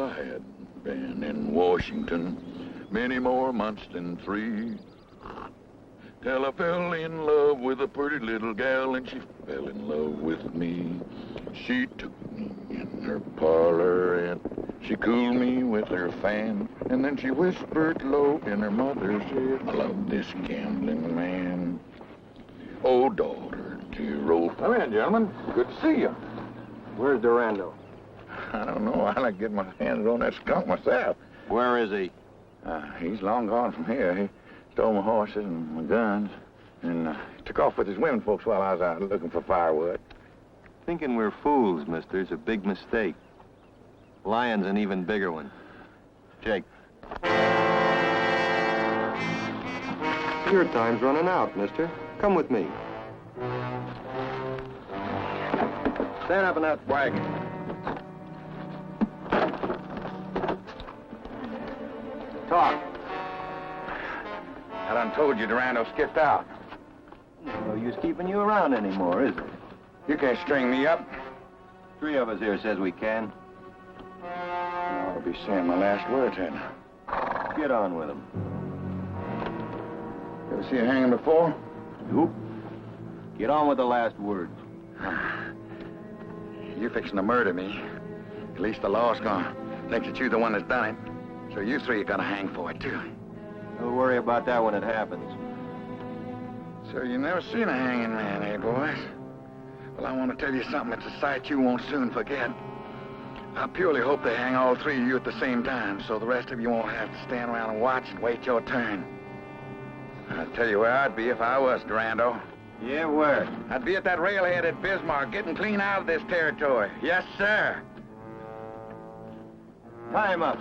I had been in Washington many more months than 3. Till I fell in love with a pretty little gal, and she fell in love with me. She took me in her parlor, and she cooled me with her fan. And then she whispered low in her mother's ear, I love this gambling man. Oh, daughter, dear old... Come in, gentlemen. Good to see you. Where's Durando? I don't know. I like to get my hands on that skunk myself. Where is he? He's long gone from here. He stole my horses and my guns, and took off with his women folks while I was out looking for firewood. Thinking we're fools, mister, is a big mistake. Lion's an even bigger one. Jake. Your time's running out, mister. Come with me. Stand up in that wagon. Talk. I done told you Durando skipped out. No use keeping you around anymore, is it? You can't string me up. 3 of us here says we can. I ought to be saying my last words, hadn't I? Get on with them. You ever see a hanging before? Nope. Get on with the last words. You fixing to murder me. At least the law's gonna think that you're the one that's done it. So you 3 are gonna hang for it, too. Don't worry about that when it happens. So you never seen a hanging man, eh, boys? Well, I want to tell you something. It's a sight you won't soon forget. I purely hope they hang all 3 of you at the same time, so the rest of you won't have to stand around and watch and wait your turn. I'll tell you where I'd be if I was Durando. Yeah, where? I'd be at that railhead at Bismarck, getting clean out of this territory. Yes, sir. Tie him up.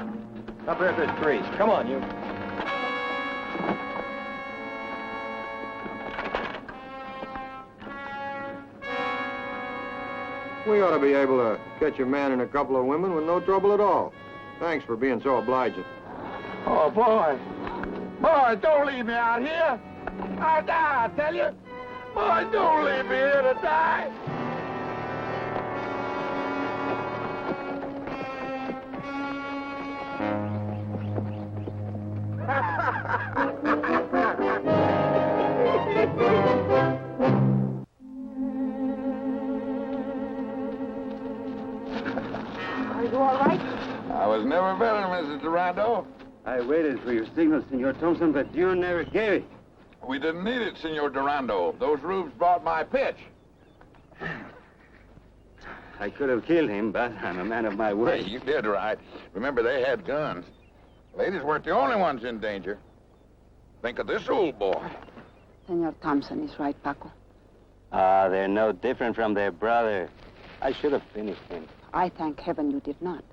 Up here at this tree. Come on, you. We ought to be able to catch a man and a couple of women with no trouble at all. Thanks for being so obliging. Oh, boy. Boy, don't leave me out here. I'll die, I tell you. Boy, don't leave me here to die. Are you all right? I was never better, Mrs. Durando. I waited for your signal, Senor Thompson, but you never gave it. We didn't need it, Senor Durando. Those rubes brought my pitch. I could have killed him, but I'm a man of my word. Hey, you did right. Remember, they had guns. Ladies weren't the only ones in danger. Think of this old boy. Senor Thompson is right, Paco. Ah, they're no different from their brother. I should have finished him. I thank heaven you did not.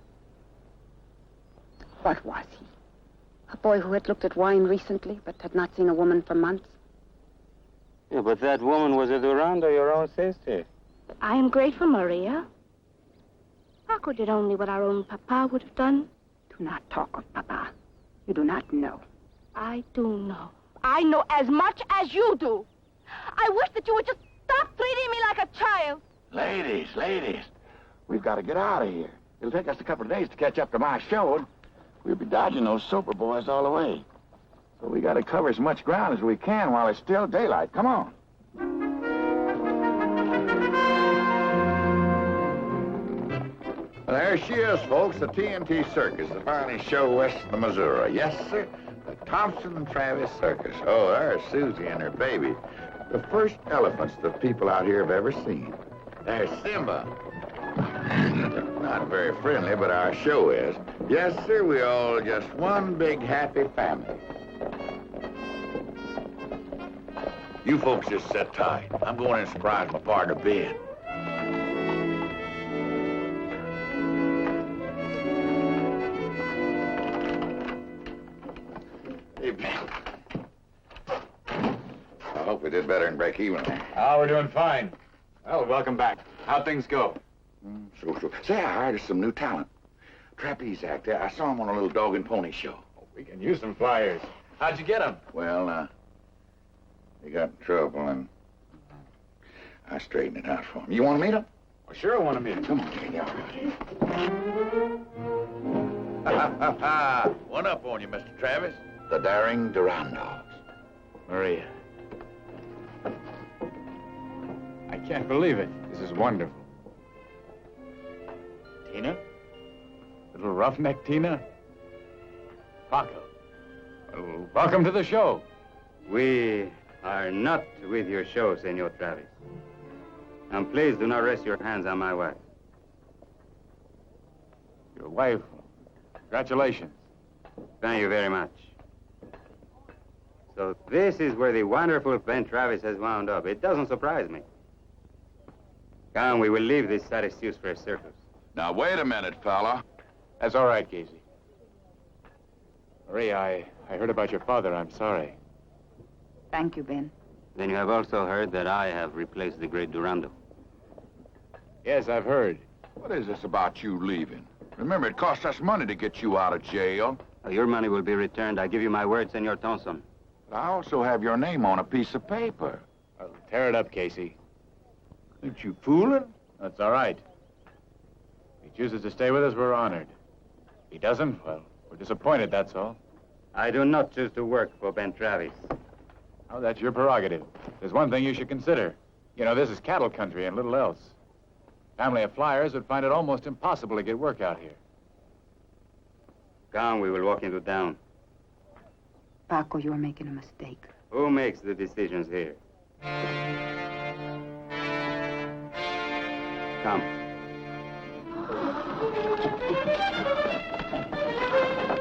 What was he? A boy who had looked at wine recently, but had not seen a woman for months? Yeah, but that woman was a Durando, your own sister. I am grateful, Maria. Paco did only what our own papa would have done. Do not talk of papa. You do not know. I do know. I know as much as you do. I wish that you would just stop treating me like a child. Ladies, we've got to get out of here. It'll take us a couple of days to catch up to my show, and we'll be dodging those soper boys all the way. So we got to cover as much ground as we can while it's still daylight. Come on. Well, there she is, folks, the TNT Circus, the finest show west of the Missouri. Yes, sir, the Thompson and Travis Circus. Oh, there's Susie and her baby. The first elephants the people out here have ever seen. There's Simba. Not very friendly, but our show is. Yes, sir, we all just one big happy family. You folks just sit tight. I'm going in and surprise my partner, Ben. Hey, Ben. I hope we did better than break even there. Oh, we're doing fine. Well, welcome back. How'd things go? So. Say, I hired us some new talent. Trapeze actor. I saw him on a little dog and pony show. We can use some flyers. How'd you get them? Well, he got in trouble, and I straightened it out for him. You want to meet him? Well, sure I want to meet him. Come on, take you out. One up on you, Mr. Travis. The daring Durandos. Maria. I can't believe it. This is wonderful. Tina? Little roughneck Tina? Paco. Well, welcome to the show. We are not with your show, Senor Travis. And please do not rest your hands on my wife. Your wife. Congratulations. Thank you very much. So this is where the wonderful Ben Travis has wound up. It doesn't surprise me. Come, we will leave this sad excuse for a circus. Now, wait a minute, fella. That's all right, Casey. Maria, I heard about your father. I'm sorry. Thank you, Ben. Then you have also heard that I have replaced the great Durando. Yes, I've heard. What is this about you leaving? Remember, it cost us money to get you out of jail. Your money will be returned. I give you my word, Senor Thompson. But I also have your name on a piece of paper. Well, tear it up, Casey. Ain't you fooling? That's all right. If he chooses to stay with us, we're honored. If he doesn't, well, we're disappointed, that's all. I do not choose to work for Ben Travis. Oh, that's your prerogative. There's one thing you should consider. You know, this is cattle country and little else. Family of flyers would find it almost impossible to get work out here. Come, we will walk into town. Paco, you're making a mistake. Who makes the decisions here? Come.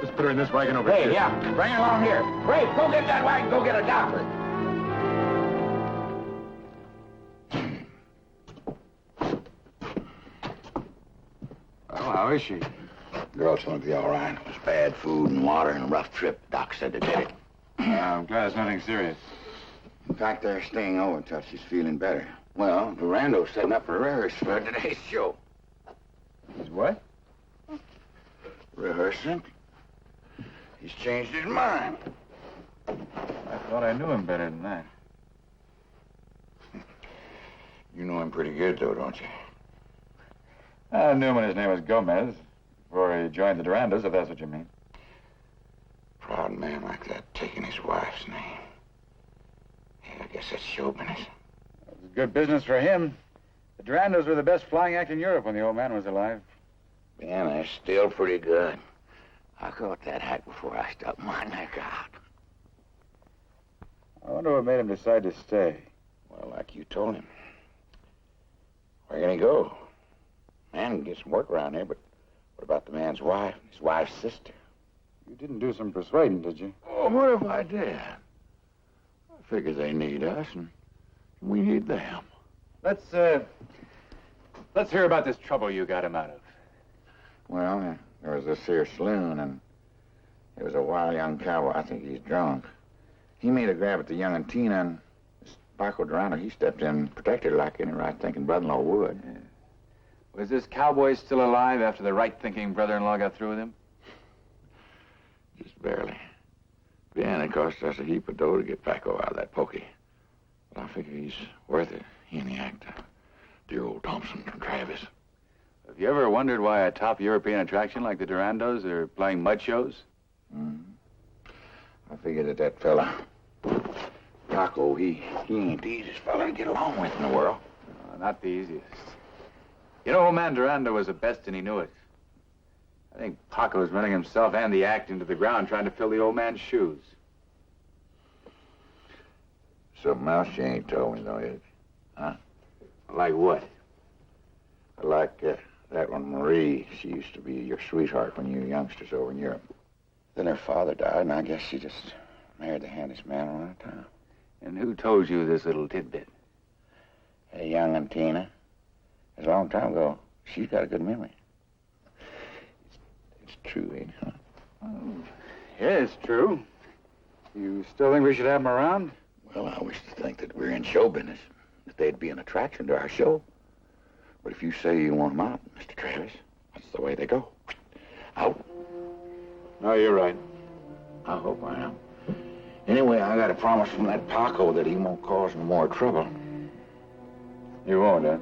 Just put her in this wagon over here. Hey, yeah, bring her along here. Ray, go get that wagon, go get a doctor. Well, how is she? Girl's gonna be all right. It was bad food and water and a rough trip. Doc said to get it. I'm glad it's nothing serious. In fact, they're staying over until she's feeling better. Well, Durando's setting up a rehearsal for today's show. He's what? Rehearsing? He's changed his mind. I thought I knew him better than that. You know him pretty good, though, don't you? I knew him when his name was Gomez, before he joined the Durandos, if that's what you mean. Proud man like that, taking his wife's name. Yeah, I guess that's show business. It was good business for him. The Durandos were the best flying act in Europe when the old man was alive. Yeah, they're still pretty good. I caught that hack before I stuck my neck out. I wonder what made him decide to stay. Well, like you told him. Where can he go? Man can get some work around here, but what about the man's wife and his wife's sister? You didn't do some persuading, did you? Oh, what if I did? I figure they need us, and we need them. Let's hear about this trouble you got him out of. Well, there was this here saloon, and there was a wild young cowboy. I think he's drunk. He made a grab at the young and Tina, and this Paco Durando, he stepped in, protected her like any right-thinking brother-in-law would. Yeah. Was this cowboy still alive after the right-thinking brother-in-law got through with him? Just barely. Yeah, it cost us a heap of dough to get Paco out of that pokey. But I figure he's worth it. He and the actor. Dear old Thompson from Travis. Have you ever wondered why a top European attraction like the Durandos are playing mud shows? Mm-hmm. I figured that fella, Paco, he ain't the easiest fella to get along with in the world. No, not the easiest. You know, old man Durando was the best, and he knew it. I think Paco's running himself and the act into the ground trying to fill the old man's shoes. Something else you ain't told me, though, is it? Huh? Like what? I like that one, Marie. She used to be your sweetheart when you were youngsters over in Europe. Then her father died, and I guess she just married the handiest man around town. And who told you this little tidbit? Hey, young and Tina. It was a long time ago. She's got a good memory. It's true, ain't it? Huh? Oh, yeah, it's true. You still think we should have him around? Well, I wish to think that we're in show business, that they'd be an attraction to our show. But if you say you want them out, Mr. Travis, that's the way they go. Out. No, you're right. I hope I am. Anyway, I got a promise from that Paco that he won't cause no more trouble. You won't, huh?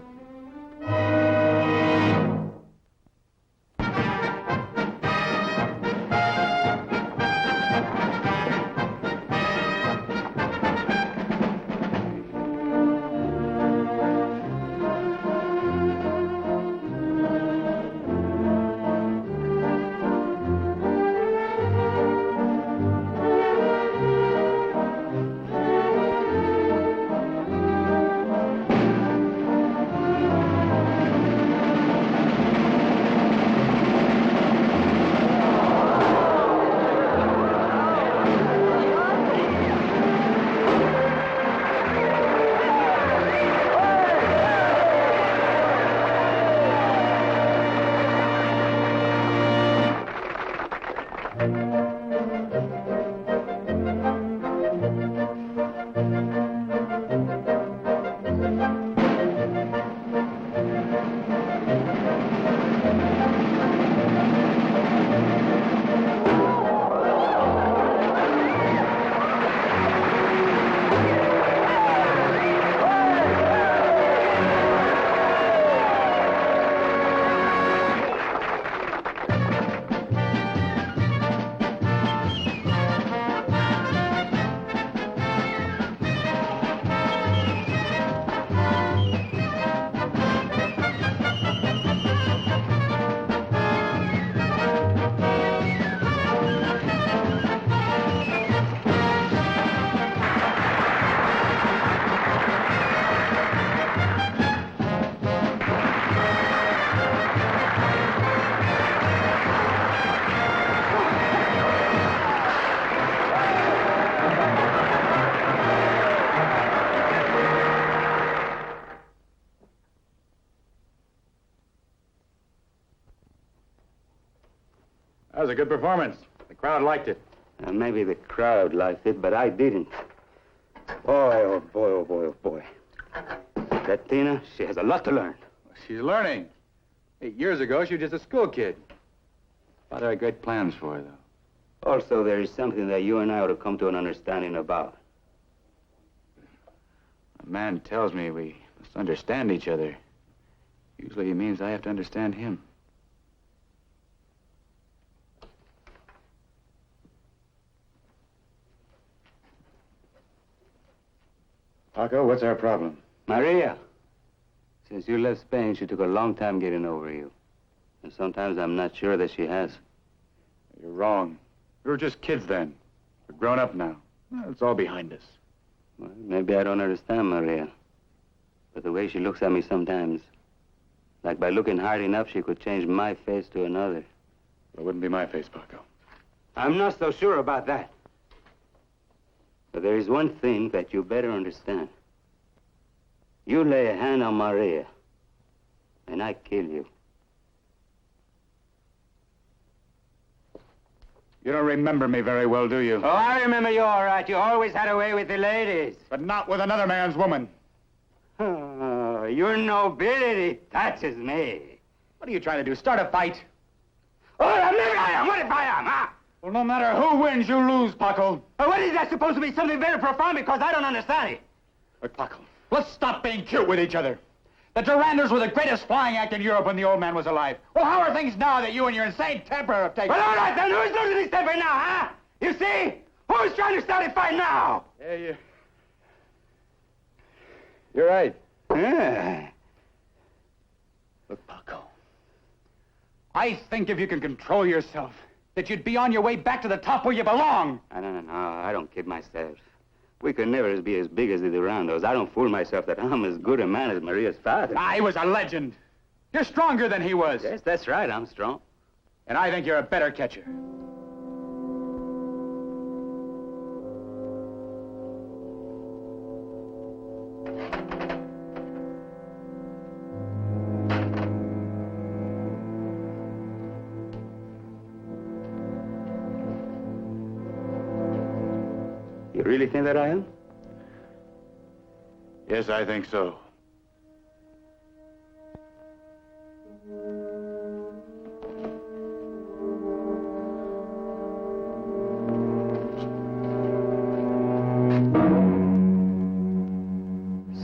That was a good performance. The crowd liked it. Maybe the crowd liked it, but I didn't. Boy, oh boy, oh boy, oh boy. That Tina, she has a lot to learn. She's learning. 8 years ago, she was just a school kid. Father had great plans for her, though. Also, there is something that you and I ought to come to an understanding about. A man tells me we must understand each other. Usually he means I have to understand him. Paco, what's our problem? Maria, since you left Spain, she took a long time getting over you. And sometimes I'm not sure that she has. You're wrong. We were just kids then. We're grown up now. Well, it's all behind us. Well, maybe I don't understand Maria. But the way she looks at me sometimes, like by looking hard enough, she could change my face to another. Well, it wouldn't be my face, Paco. I'm not so sure about that. But there is one thing that you better understand. You lay a hand on Maria, and I kill you. You don't remember me very well, do you? Oh, I remember you all right. You always had a way with the ladies. But not with another man's woman. Oh, your nobility touches me. What are you trying to do? Start a fight? Oh, maybe I am. What if I am, huh? Well, no matter who wins, you lose, Paco. What is that supposed to be? Something very profound because I don't understand it. Look, Paco, let's stop being cute with each other. The Durandos were the greatest flying act in Europe when the old man was alive. Well, how are things now that you and your insane temper have taken... Well, all right, then. Who's losing his temper now, huh? You see? Who's trying to start a fight now? Yeah, you're right. Yeah. Look, Paco, I think if you can control yourself, that you'd be on your way back to the top where you belong. No. I don't kid myself. We could never be as big as the Durandos. I don't fool myself that I'm as good a man as Maria's father. He was a legend. You're stronger than he was. Yes, that's right. I'm strong. And I think you're a better catcher. You really think that I am? Yes, I think so.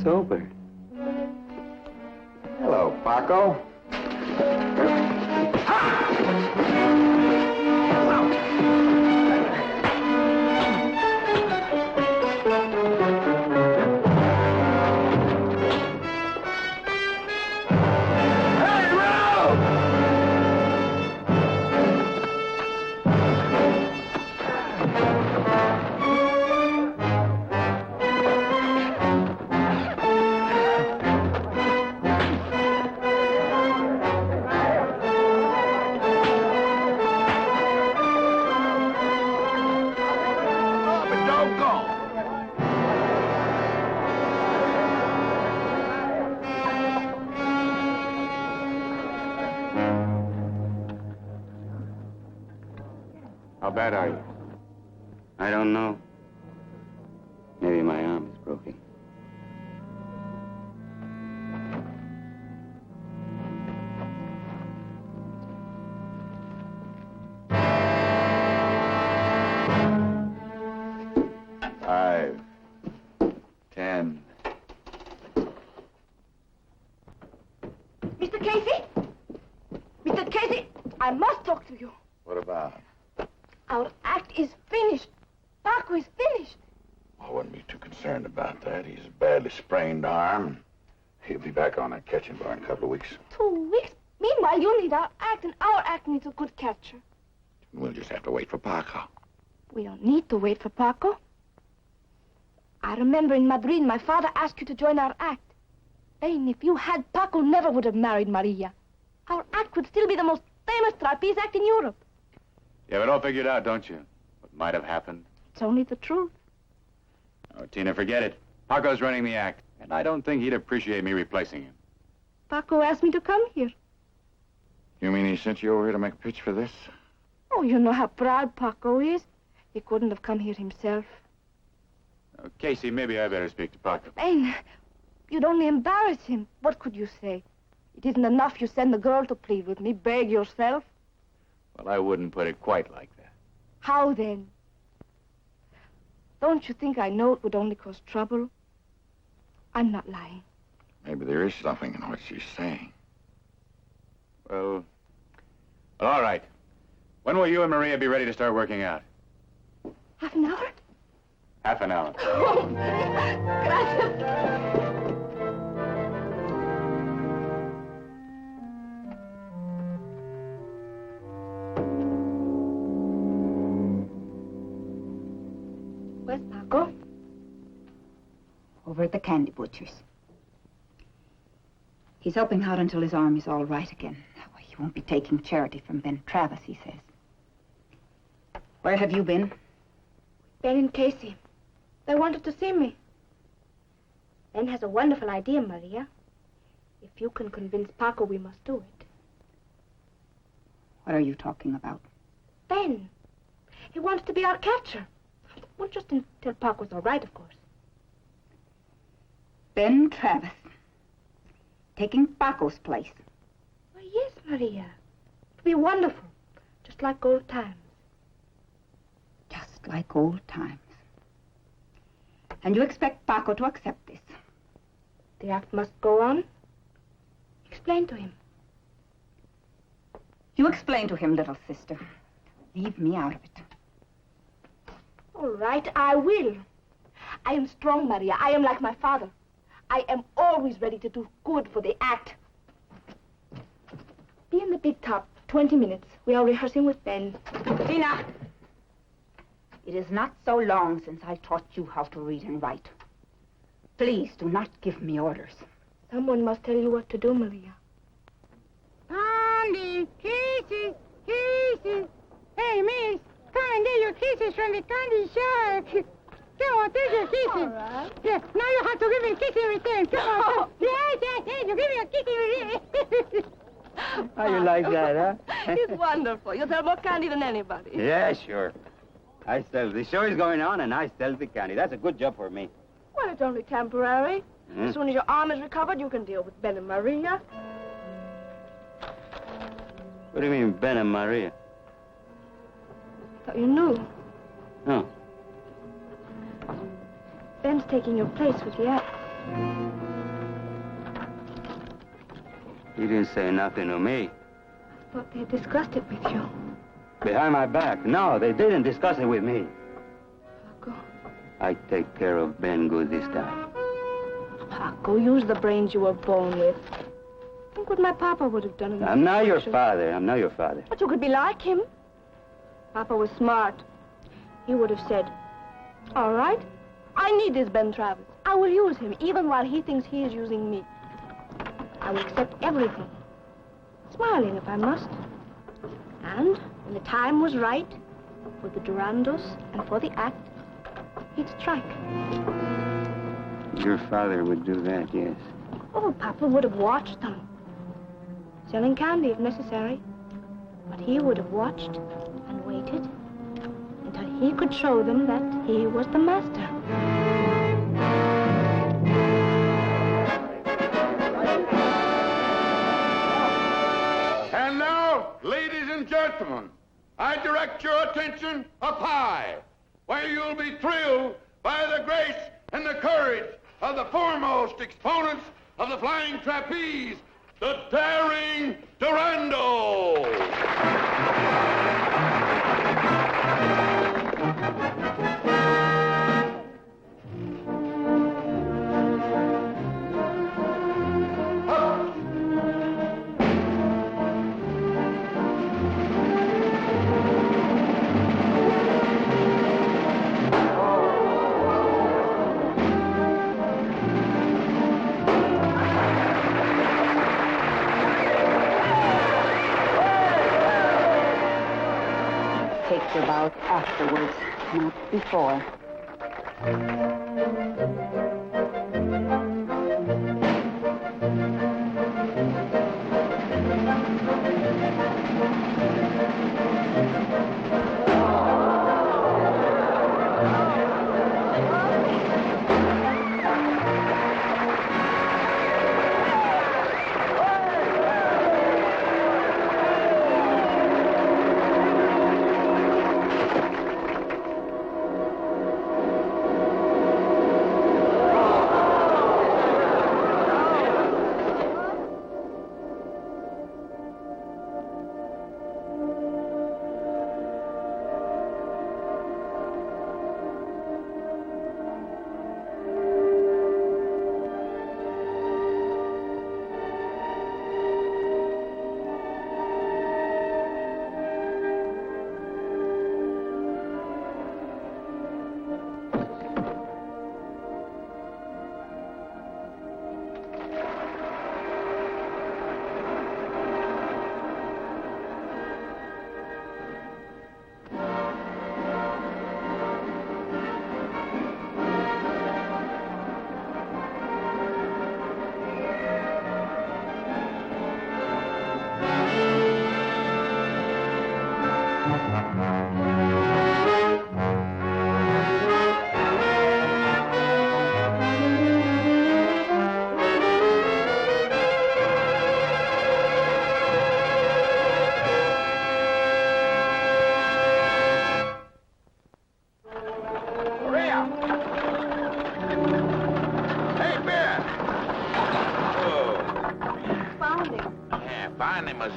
Sober. Hello, Paco. How bad are you? I don't know. Maybe my arm is broken. Five, 10. Mr. Casey? Mr. Casey, I must talk to you. What about? Our act is finished. Paco is finished. I wouldn't be too concerned about that. He's a badly sprained arm. He'll be back on that catching bar in a couple of weeks. 2 weeks? Meanwhile, you need our act, and our act needs a good catcher. We'll just have to wait for Paco. We don't need to wait for Paco. I remember in Madrid, my father asked you to join our act. And if you had, Paco never would have married Maria. Our act would still be the most famous trapeze act in Europe. You have it all figured out, don't you? What might have happened? It's only the truth. Oh, Tina, forget it. Paco's running the act, and I don't think he'd appreciate me replacing him. Paco asked me to come here. You mean he sent you over here to make a pitch for this? Oh, you know how proud Paco is. He couldn't have come here himself. Casey, maybe I better speak to Paco. Ben, you'd only embarrass him. What could you say? It isn't enough you send the girl to plead with me. Beg yourself. Well, I wouldn't put it quite like that. How then? Don't you think I know it would only cause trouble? I'm not lying. Maybe there is something in what she's saying. Well, all right. When will you and Maria be ready to start working out? Half an hour? Half an hour. Oh, gracias. Where's Paco? Over at the candy butcher's. He's helping out until his arm is all right again. That way he won't be taking charity from Ben Travis, he says. Where have you been? Ben and Casey. They wanted to see me. Ben has a wonderful idea, Maria. If you can convince Paco, we must do it. What are you talking about? Ben. He wants to be our catcher. Well, just until Paco's all right, of course. Ben Travis. Taking Paco's place. Why, yes, Maria. It'll be wonderful. Just like old times. Just like old times. And you expect Paco to accept this? The act must go on. Explain to him. You explain to him, little sister. Leave me out of it. All right, I will. I am strong, Maria. I am like my father. I am always ready to do good for the act. Be in the big top. 20 minutes. We are rehearsing with Ben. Tina! It is not so long since I taught you how to read and write. Please do not give me orders. Someone must tell you what to do, Maria. Candy, kisses, kisses. Hey, miss, come and get your kisses from the candy shop. Come on, take your kisses. All right. Yeah, now you have to give me a kiss in return. Come on. Come. Yes, yes, yes, you give me a kiss in return. How you like that, huh? It's wonderful. You sell more candy than anybody. Yeah, sure. I sell. The show is going on, and I sell the candy. That's a good job for me. Well, it's only temporary. As soon as your arm is recovered, you can deal with Ben and Maria. What do you mean, Ben and Maria? Thought you knew. No. Ben's taking your place with the act. You didn't say nothing to me. I thought they had discussed it with you. Behind my back. No, they didn't discuss it with me. Paco. I take care of Ben good this time. Paco, use the brains you were born with. Think what my papa would have done in this I'm not your situation. father. I'm not your father. But you could be like him. Papa was smart. He would have said, all right, I need this Ben Travis. I will use him, even while he thinks he is using me. I will accept everything. Smiling, if I must. And when the time was right, for the Durandos and for the act, he'd strike. Your father would do that, yes. Oh, Papa would have watched them. Selling candy if necessary. But he would have watched and waited until he could show them that he was the master. And now, ladies and gentlemen, I direct your attention up high, where you'll be thrilled by the grace and the courage of the foremost exponents of the flying trapeze, the daring Durandos. Take your bout afterwards, not before.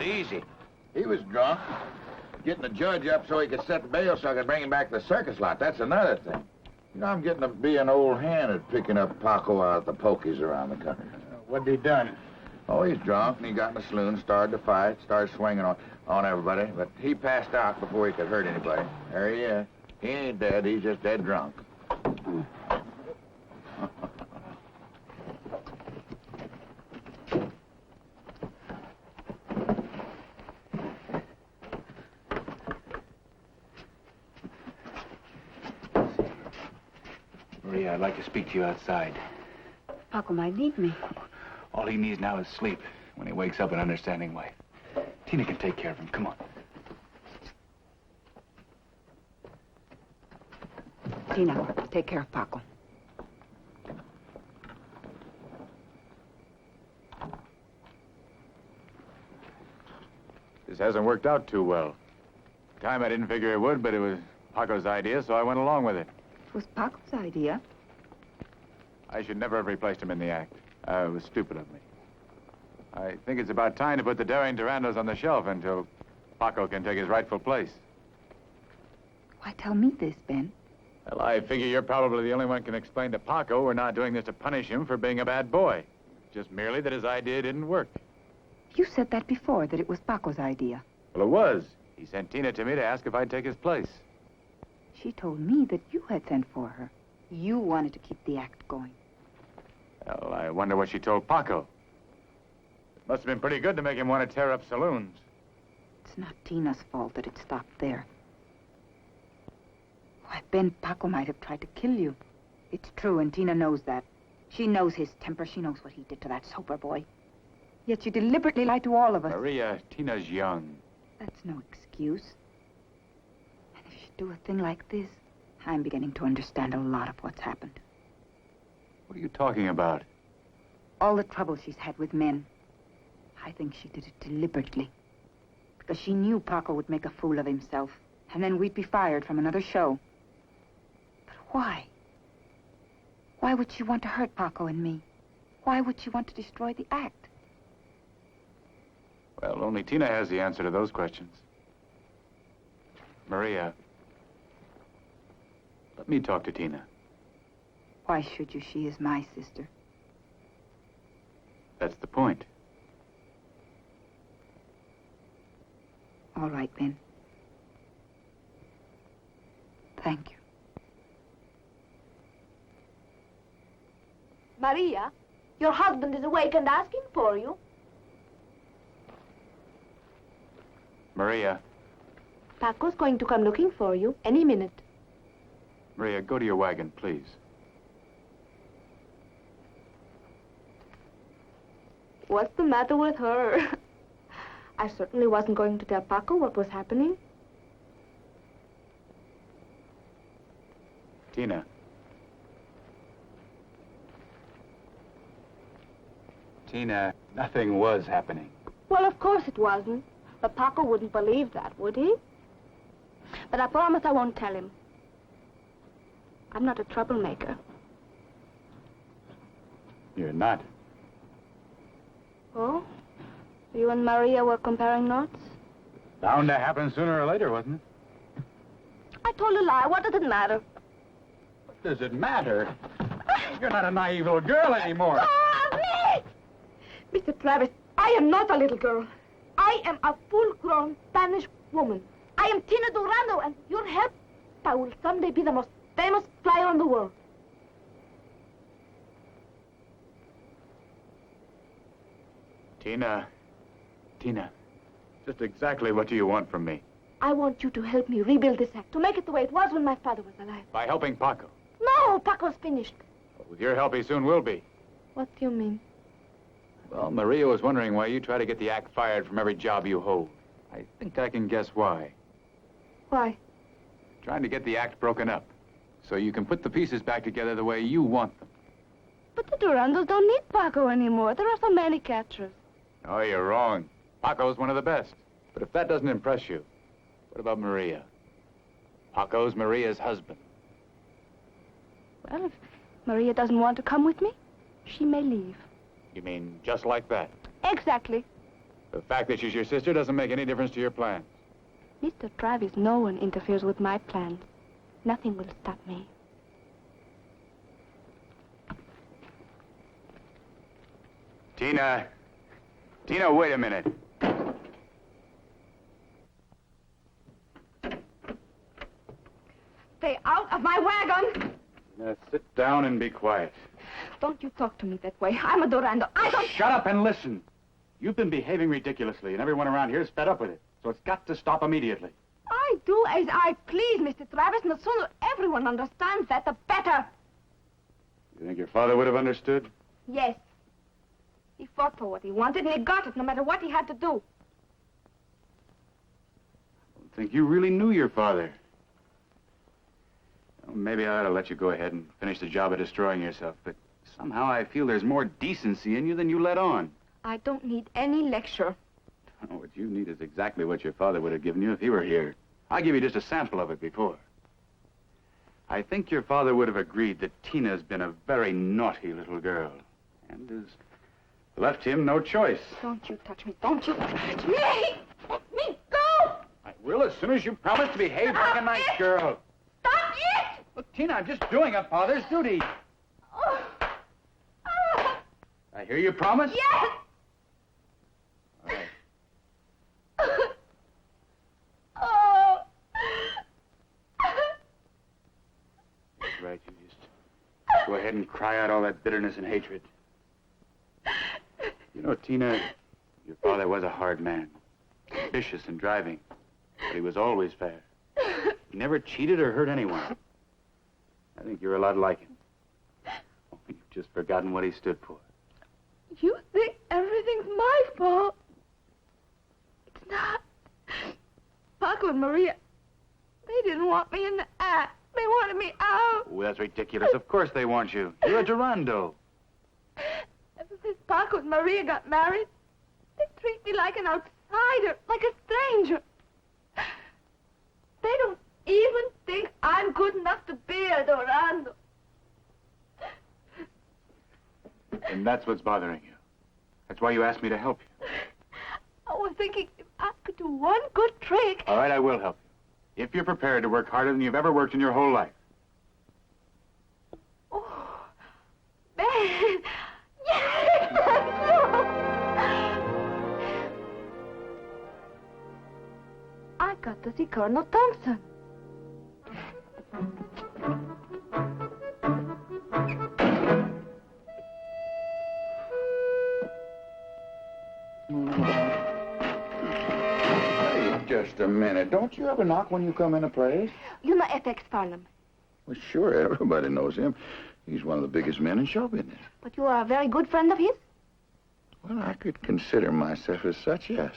Easy. He was drunk. Getting the judge up so he could set bail so I could bring him back to the circus lot. That's another thing. You know, I'm getting to be an old hand at picking up Paco out of the pokies around the country. What'd he done? Oh, he's drunk, and he got in the saloon, started to fight, started swinging on everybody. But he passed out before he could hurt anybody. There he is. He ain't dead. He's just dead drunk. Maria, I'd like to speak to you outside. Paco might need me. All he needs now is sleep. When he wakes up, an understanding wife. Tina can take care of him. Come on. Tina, take care of Paco. This hasn't worked out too well. At the time, I didn't figure it would, but it was Paco's idea, so I went along with it. It was Paco's idea. I should never have replaced him in the act. It was stupid of me. I think it's about time to put the daring Durandos on the shelf until Paco can take his rightful place. Why tell me this, Ben? Well, I figure you're probably the only one can explain to Paco we're not doing this to punish him for being a bad boy. Just merely that his idea didn't work. You said that before, that it was Paco's idea. Well, it was. He sent Tina to me to ask if I'd take his place. She told me that you had sent for her. You wanted to keep the act going. Well, I wonder what she told Paco. It must have been pretty good to make him want to tear up saloons. It's not Tina's fault that it stopped there. Why, Ben, Paco might have tried to kill you. It's true, and Tina knows that. She knows his temper. She knows what he did to that sober boy. Yet you deliberately lied to all of us. Maria, Tina's young. That's no excuse. And if she'd do a thing like this, I'm beginning to understand a lot of what's happened. What are you talking about? All the trouble she's had with men. I think she did it deliberately. Because she knew Paco would make a fool of himself. And then we'd be fired from another show. But why? Why would she want to hurt Paco and me? Why would she want to destroy the act? Well, only Tina has the answer to those questions. Maria, let me talk to Tina. Why should you? She is my sister. That's the point. All right, Ben. Thank you. Maria, your husband is awake and asking for you. Maria. Paco's going to come looking for you any minute. Maria, go to your wagon, please. What's the matter with her? I certainly wasn't going to tell Paco what was happening. Tina. Tina, nothing was happening. Well, of course it wasn't. But Paco wouldn't believe that, would he? But I promise I won't tell him. I'm not a troublemaker. You're not. Oh? You and Maria were comparing notes? Bound to happen sooner or later, wasn't it? I told a lie. What does it matter? What does it matter? You're not a naive little girl anymore. Ah, me! Mr. Travis, I am not a little girl. I am a full-grown Spanish woman. I am Tina Durando, and your help, I will someday be the most famous flyer in the world. Tina, just exactly what do you want from me? I want you to help me rebuild this act, to make it the way it was when my father was alive. By helping Paco. No, Paco's finished. But with your help, he soon will be. What do you mean? Well, Maria was wondering why you try to get the act fired from every job you hold. I think I can guess why. Why? Trying to get the act broken up, so you can put the pieces back together the way you want them. But the Durandos don't need Paco anymore. There are so many catchers. Oh, you're wrong. Paco's one of the best. But if that doesn't impress you, what about Maria? Paco's Maria's husband. Well, if Maria doesn't want to come with me, she may leave. You mean just like that? Exactly. The fact that she's your sister doesn't make any difference to your plans. Mr. Travis, no one interferes with my plans. Nothing will stop me. Tina, wait a minute. Stay out of my wagon! Now sit down and be quiet. Don't you talk to me that way. I'm a Durando. I don't... Shut up and listen. You've been behaving ridiculously, and everyone around here is fed up with it. So it's got to stop immediately. I do as I please, Mr. Travis, and the sooner everyone understands that, the better. You think your father would have understood? Yes. He fought for what he wanted, and he got it, no matter what he had to do. I don't think you really knew your father. Well, maybe I ought to let you go ahead and finish the job of destroying yourself, but somehow I feel there's more decency in you than you let on. I don't need any lecture. Oh, what you need is exactly what your father would have given you if he were here. I'll give you just a sample of it before. I think your father would have agreed that Tina's been a very naughty little girl and has left him no choice. Don't you touch me. Don't you touch me! Let me go! I will as soon as you promise to behave like a nice girl. Stop it! Look, Tina, I'm just doing a father's duty. Oh. I hear you promise? Yes! All right. Oh. That's right. You just go ahead and cry out all that bitterness and hatred. You know, Tina, your father was a hard man. Vicious and driving. But he was always fair. He never cheated or hurt anyone. I think you're a lot like him. Oh, you've just forgotten what he stood for. You think everything's my fault. It's not. Paco and Maria, they didn't want me in the act. They wanted me out. Oh, that's ridiculous. Of course they want you. You're a Durando. Ever since Paco and Maria got married, they treat me like an outsider, like a stranger. They don't even think I'm good enough to be a Durando. And that's what's bothering you. That's why you asked me to help you. I was thinking if I could do one good trick. All right, I will help you. If you're prepared to work harder than you've ever worked in your whole life. Oh, man. Yes! I got to see Colonel Thompson. Hey, just a minute. Don't you ever knock when you come in a place? You know FX Farnham, Well, sure, everybody knows him. He's one of the biggest men in show business. but you are a very good friend of his. Well, I could consider myself as such, yes.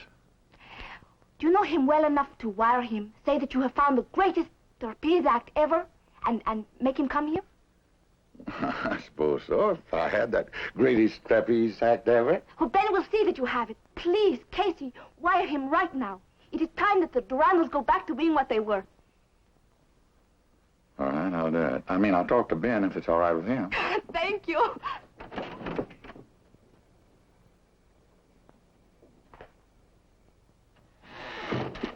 Do you know him well enough to wire him, say that you have found the greatest trapeze act ever, and make him come here? I suppose so, if I had that greatest trapeze act ever. Well, then we'll see that you have it. Please, Casey, wire him right now. It is time that the Durandos go back to being what they were. All right, I'll do it. I mean, I'll talk to Ben if it's all right with him. Thank you.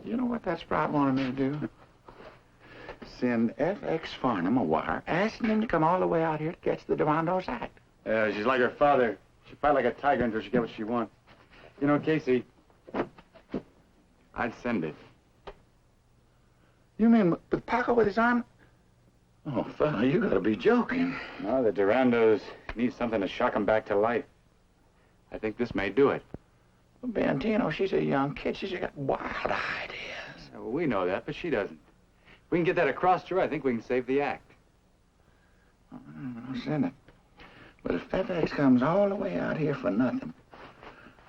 You know what that sprite wanted me to do? Send FX Farnham a wire asking him to come all the way out here to catch the Durandos act. Yeah, she's like her father. She fight like a tiger until she gets what she wants. You know, Casey, I'd send it. You mean with Paco with his arm? Oh, fella, you gotta be joking. No, the Durandos need something to shock them back to life. I think this may do it. Well, Bantino, she's a young kid. She's got wild ideas. Well, we know that, but she doesn't. If we can get that across to her, I think we can save the act. I'll send it. But if FX comes all the way out here for nothing,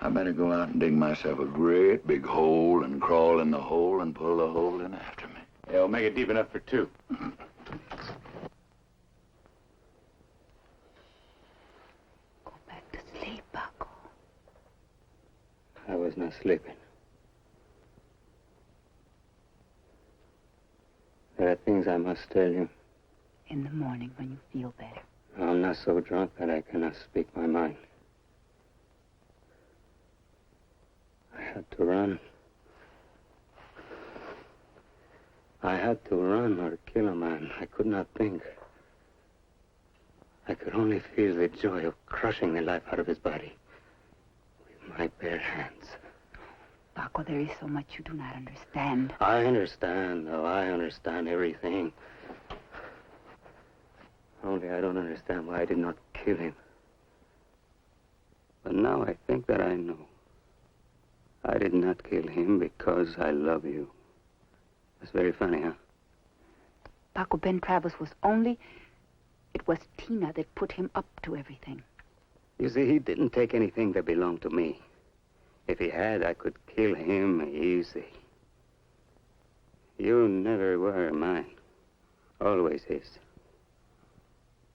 I better go out and dig myself a great big hole and crawl in the hole and pull the hole in after me. Yeah, we'll make it deep enough for two. Go back to sleep, Paco. I was not sleeping. There are things I must tell you. In the morning when you feel better. I'm not so drunk that I cannot speak my mind. I had to run. I had to run or kill a man. I could not think. I could only feel the joy of crushing the life out of his body with my bare hands. Paco, there is so much you do not understand. I understand, though. I understand everything. Only I don't understand why I did not kill him. But now I think that I know. I did not kill him because I love you. That's very funny, huh? Paco, Ben Travis was only... It was Tina that put him up to everything. You see, he didn't take anything that belonged to me. If he had, I could kill him easy. You never were mine. Always his.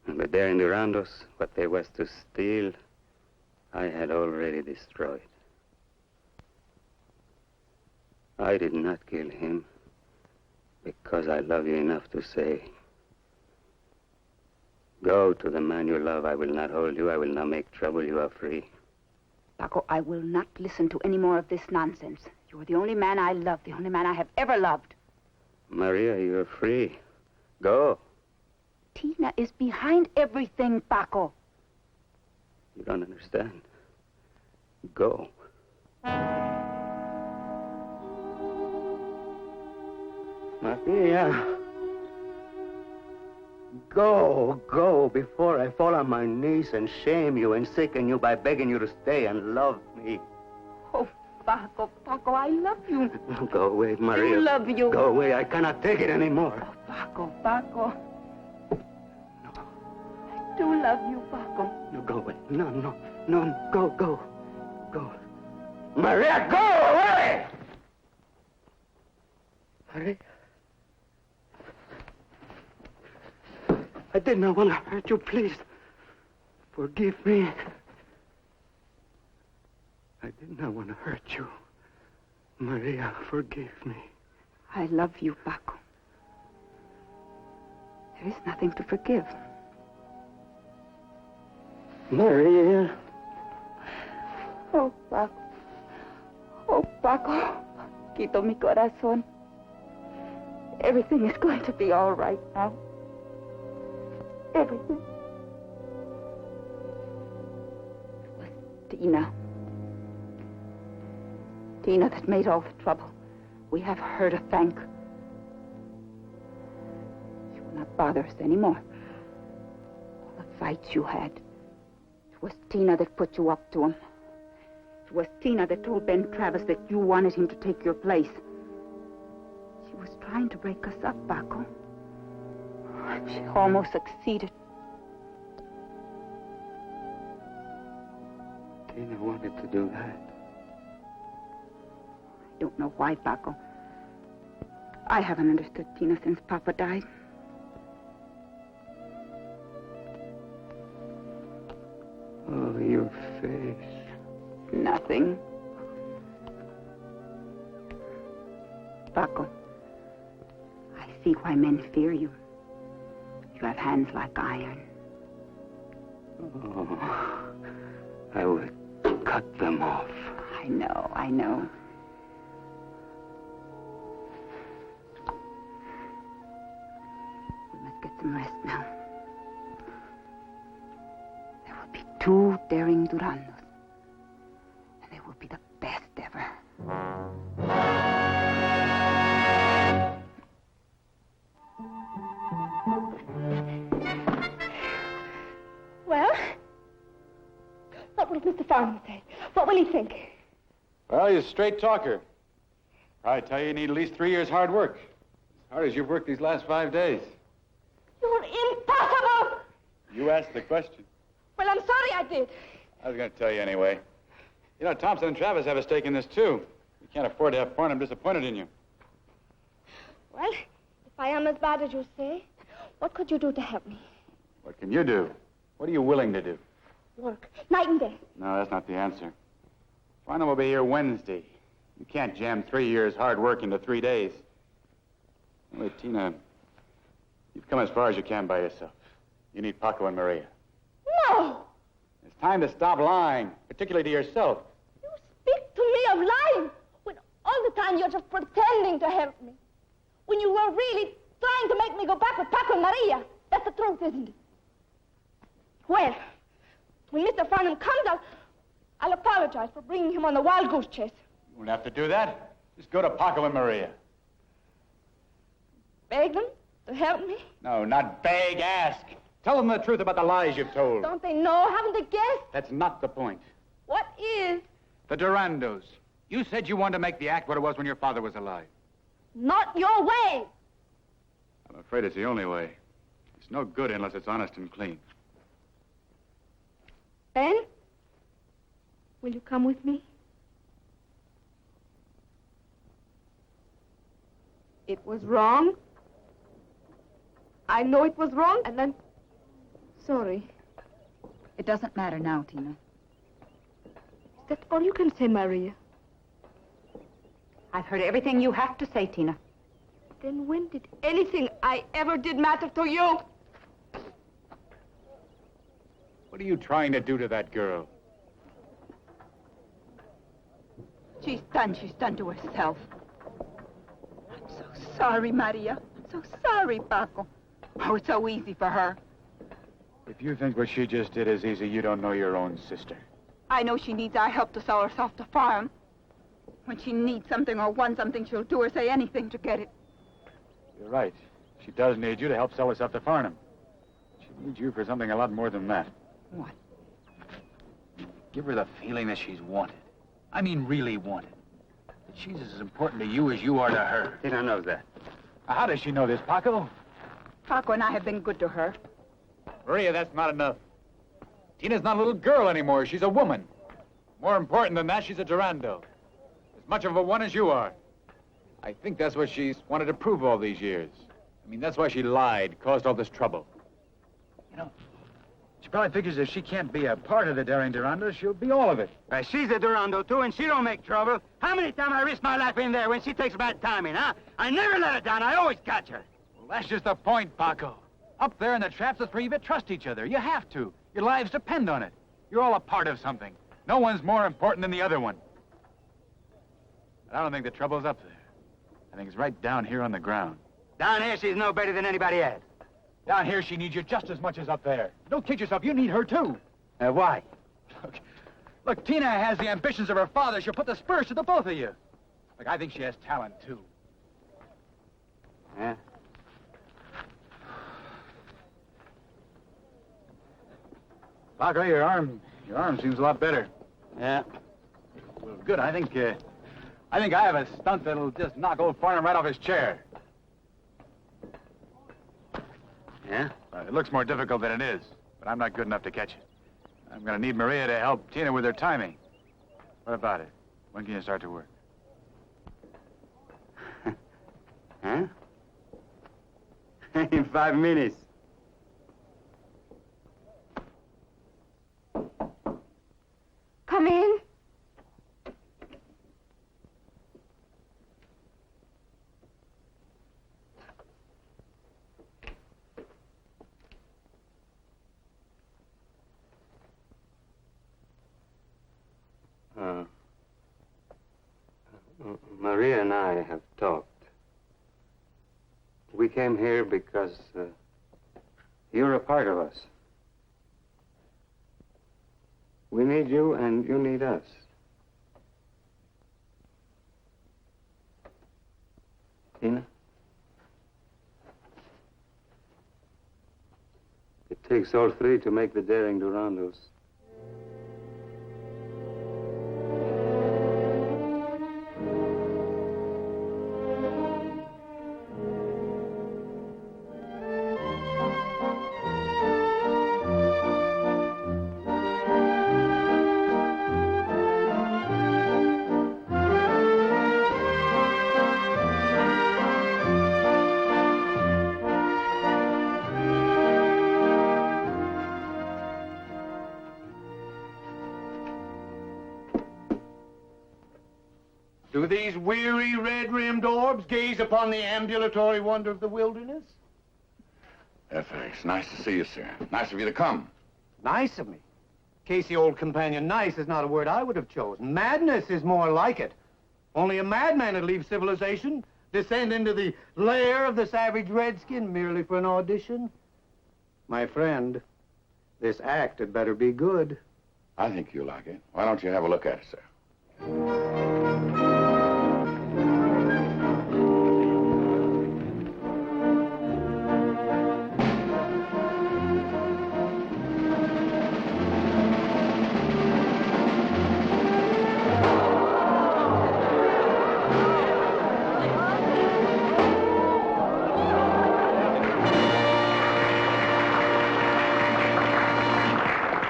But there in Durandos, what there was to steal, I had already destroyed. I did not kill him because I love you enough to say, go to the man you love. I will not hold you. I will not make trouble. You are free. Paco, I will not listen to any more of this nonsense. You are the only man I love, the only man I have ever loved. Maria, you are free. Go. Tina is behind everything, Paco. You don't understand. Go. Maria. Go, before I fall on my knees and shame you and sicken you by begging you to stay and love me. Oh, Paco, I love you. Go away, Maria. I love you. Go away. I cannot take it anymore. Oh, Paco. No. I do love you, Paco. No, go away. No. Go. Maria, go away! Maria. I did not want to hurt you. Please, forgive me. I did not want to hurt you. Maria, forgive me. I love you, Paco. There is nothing to forgive. Maria. Oh, Paco. Oh, Paco. Quito mi corazón. Everything is going to be all right now. Everything. It was Tina. Tina that made all the trouble. We have her to thank. She will not bother us anymore. All the fights you had. It was Tina that put you up to him. It was Tina that told Ben Travis that you wanted him to take your place. She was trying to break us up, Paco. She almost succeeded. Tina wanted to do that. I don't know why, Paco. I haven't understood Tina since Papa died. Oh, your face. Nothing. Paco, I see why men fear you. You have hands like iron. Oh, I would cut them off. I know. We must get some rest now. There will be 2 daring Durandos. And they will be the best ever. Well, what will Mr. Farnham say? What will he think? Well, he's a straight talker. I tell you need at least 3 years hard work. As hard as you've worked these last 5 days. You're impossible! You asked the question. Well, I'm sorry I did. I was going to tell you anyway. You know, Thompson and Travis have a stake in this, too. You can't afford to have Farnham disappointed in you. Well, If I am as bad as you say, what could you do to help me? What can you do? What are you willing to do? Work. Night and day. No, that's not the answer. Farnham will be here Wednesday. You can't jam 3 years' hard work into 3 days. Anyway, Tina, you've come as far as you can by yourself. You need Paco and Maria. No! It's time to stop lying, particularly to yourself. You speak to me of lying when all the time you're just pretending to help me. When you were really trying to make me go back with Paco and Maria. That's the truth, isn't it? Well, when Mr. Farnham comes, I'll apologize for bringing him on the wild goose chase. You won't have to do that. Just go to Paco and Maria. Beg them to help me? No, not beg, ask. Tell them the truth about the lies you've told. Don't they know? Haven't they guessed? That's not the point. What is? The Durandos. You said you wanted to make the act what it was when your father was alive. Not your way. I'm afraid it's the only way. It's no good unless it's honest and clean. Ben, will you come with me? It was wrong. I know it was wrong, and I'm sorry. It doesn't matter now, Tina. Is that all you can say, Maria? I've heard everything you have to say, Tina. Then when did anything I ever did matter to you? What are you trying to do to that girl? She's done to herself. I'm so sorry, Maria. I'm so sorry, Paco. Oh, it's so easy for her. If you think what she just did is easy, you don't know your own sister. I know she needs our help to sell herself to farm. When she needs something or wants something, she'll do or say anything to get it. You're right. She does need you to help sell us up to Farnham. She needs you for something a lot more than that. What? Give her the feeling that she's wanted. I mean really wanted. That she's as important to you as you are to her. Tina knows that. How does she know this, Paco? Paco and I have been good to her. Maria, that's not enough. Tina's not a little girl anymore. She's a woman. More important than that, she's a Durando. As much of a one as you are. I think that's what she's wanted to prove all these years. I mean, that's why she lied, caused all this trouble. You know, she probably figures if she can't be a part of the daring Durando, she'll be all of it. She's a Durando, too, and she don't make trouble. How many times I risk my life in there when she takes bad timing, huh? I never let her down. I always catch her. Well, that's just the point, Paco. Up there in the traps, the three of you trust each other. You have to. Your lives depend on it. You're all a part of something. No one's more important than the other one. But I don't think the trouble's up there. I think it's right down here on the ground. Down here, she's no better than anybody else. Down here, she needs you just as much as up there. Don't kid yourself. You need her, too. Why? Look, Tina has the ambitions of her father. She'll put the spurs to the both of you. Look, I think she has talent, too. Yeah? Paco, your arm seems a lot better. Yeah. Well, good. I think I have a stunt that'll just knock old Farnham right off his chair. Yeah? It looks more difficult than it is, but I'm not good enough to catch it. I'm going to need Maria to help Tina with her timing. What about it? When can you start to work? Huh? In 5 minutes. Come in. Maria and I have talked. We came here because you're a part of us. We need you and you need us. Tina? It takes all three to make the daring Durandos. Do these weary red-rimmed orbs gaze upon the ambulatory wonder of the wilderness? FX, nice to see you, sir. Nice of you to come. Nice of me. Casey, old companion, nice is not a word I would have chosen. Madness is more like it. Only a madman would leave civilization, descend into the lair of the savage redskin merely for an audition. My friend, this act had better be good. I think you'll like it. Why don't you have a look at it, sir?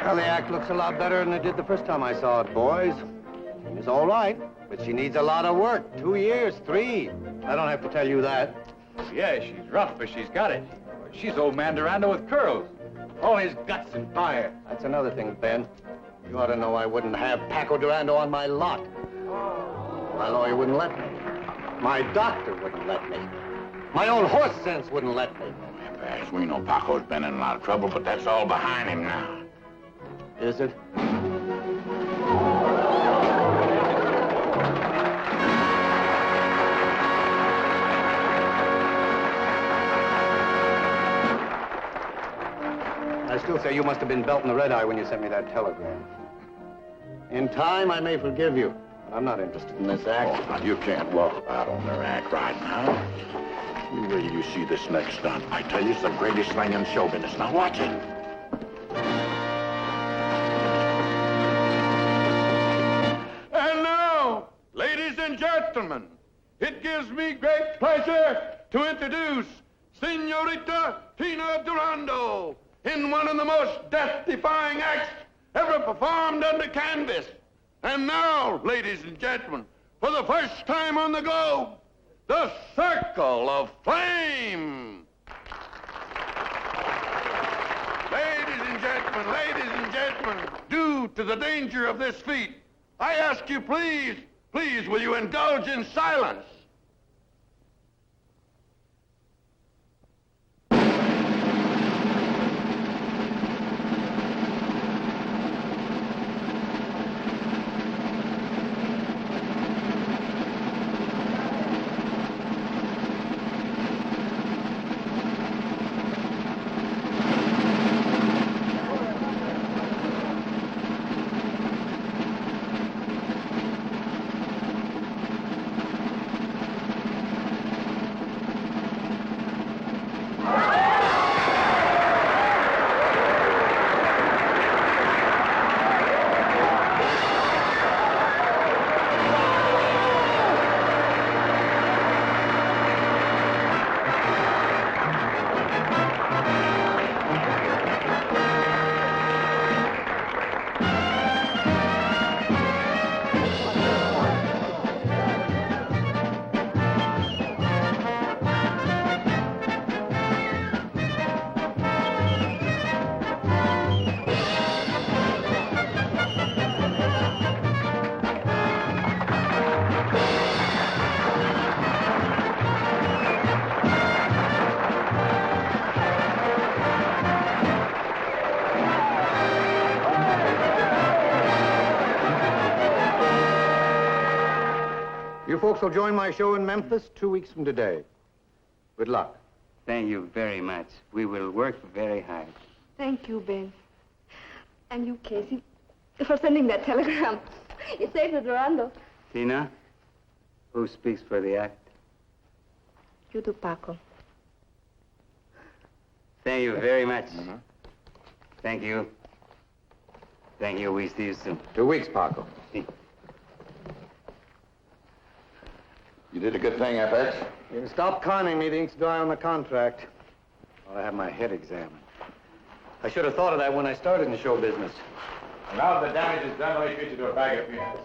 Well, the act looks a lot better than it did the first time I saw it, boys. It's all right, but she needs a lot of work. 2 years, 3. I don't have to tell you that. Yeah, she's rough, but she's got it. She's old man Durando with curls. All his guts and fire. That's another thing, Ben. You ought to know I wouldn't have Paco Durando on my lot. My lawyer wouldn't let me. My doctor wouldn't let me. My own horse sense wouldn't let me. As we know, Paco's been in a lot of trouble, but that's all behind him now. Is it? I still say you must have been belting the red eye when you sent me that telegram. In time, I may forgive you, but I'm not interested in this act. Oh, you can't walk out on their act right now. You wait till you see this next stunt. I tell you, it's the greatest thing in show business. Now watch it. And now, ladies and gentlemen, it gives me great pleasure to introduce Senorita Tina Durando in one of the most death-defying acts ever performed under canvas. And now, ladies and gentlemen, for the first time on the globe, the Circle of Flame. Ladies and gentlemen, due to the danger of this feat, I ask you, please, will you indulge in silence? You folks will join my show in Memphis 2 weeks from today. Good luck. Thank you very much. We will work very hard. Thank you, Ben. And you, Casey, for sending that telegram. You saved the Durando. Tina, who speaks for the act? You do, Paco. Thank you very much. Thank you. Thank you. We see you soon. 2 weeks, Paco. You did a good thing, FX. You can stop conning me. The ink's dry on the contract. I'll have my head examined. I should have thought of that when I started in the show business. Now the damage is done, let me treat you to a bag of peanuts.